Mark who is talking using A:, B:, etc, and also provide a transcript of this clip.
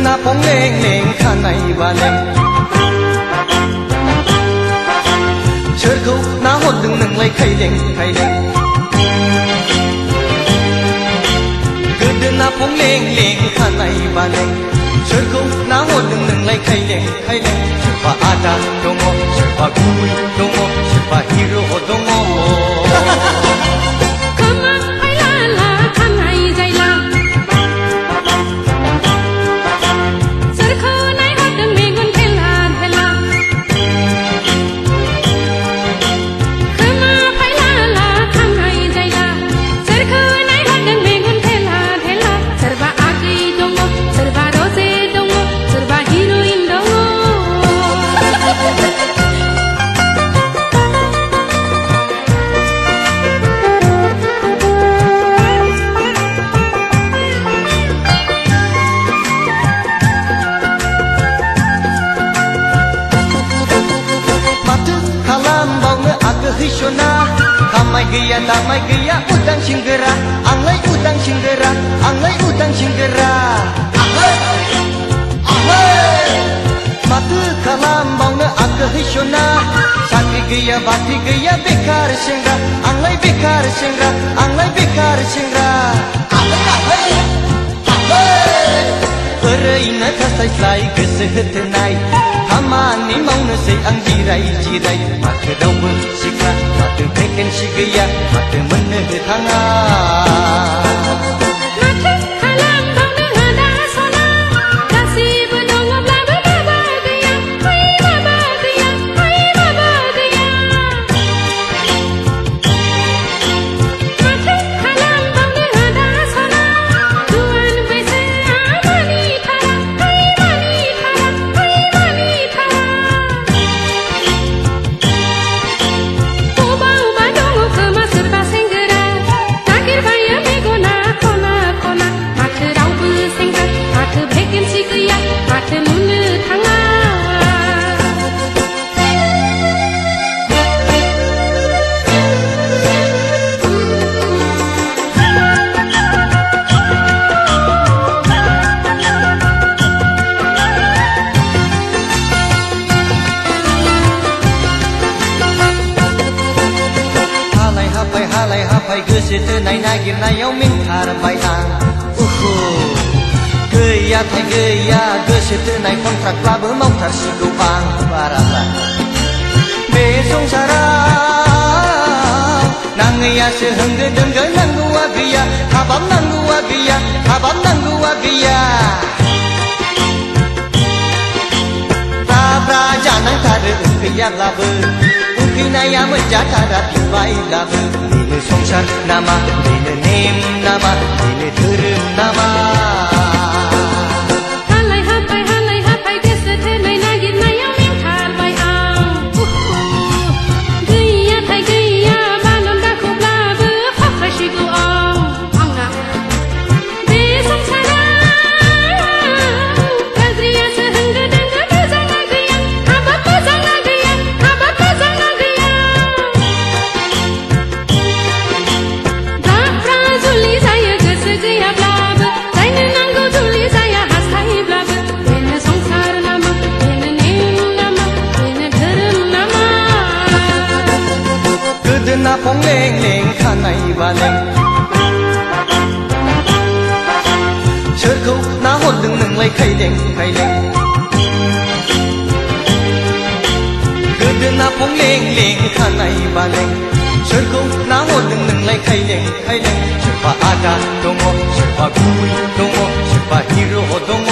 A: गोदोना पंलें लें खानाय बालें सोरखौ नाहरदों नोंलाय खायलें खायलें गोदोना पंलें लें खानाय बालें सोरखौ नाहरदों नोंलाय खायलें खायलें सोरबा आदा दङ सोरबा गुबै दङ सोरबा हिर' दङ Hishona, kamai gaya damai gaya udang singgera, anglai udang singgera, anglai udang singgera. Matu kalam bauna aga hishona, sakri gaya bati gaya bekar singra, anglai bekar singra, anglai bekar singra. Erina kasai selai kesehatanai, kamani mauna say ang jirai jirai, matu daun sikla, matu vacancy gaya, matu meneh thanga. Goसोथोनाय नागिरनायाव मिन्थारबाय आं गैयाथाय गैया गोसोथोनाय कन्ट्राक्टब्लाबो मावथारसिगौ आं बाराब्ला बे संसाराव नाङैयासो होंगो दोंगो नांगौआ गैया हाबाब नांगौआ गैया हाबाब नांगौआ गैया ब्रा जानांथारो गैयाब्लाबो उखैनाया मोनजाथारा बिबायब्लाबो संसार नामा बेनो नेम नामा बेनो धोरोम नामा
B: हालाय हाफाय गोसोथोनाय नागिरनायाव मिन्थारबाय आं गैयाथाय गैया बालन्दाखौब्लाबो फाख्रायसिगौ आंना बे संसाराव गाज्रियासो होंगो दोंगो मोजाङा गैया हाबाब मोजाङा गैया हाबाब मोजाङा गैया
A: गोदोना पंलें लें खानाय बालें सोरखौ नाहरदों नोंलाय खायलें खायलें गोदोना पंलें लें खानाय बालें सोरखौ नाहरदों नोंलाय खायलें खायलें सोरबा आदा दङ सोरबा गुबै दङ सोरबा हिर' दङ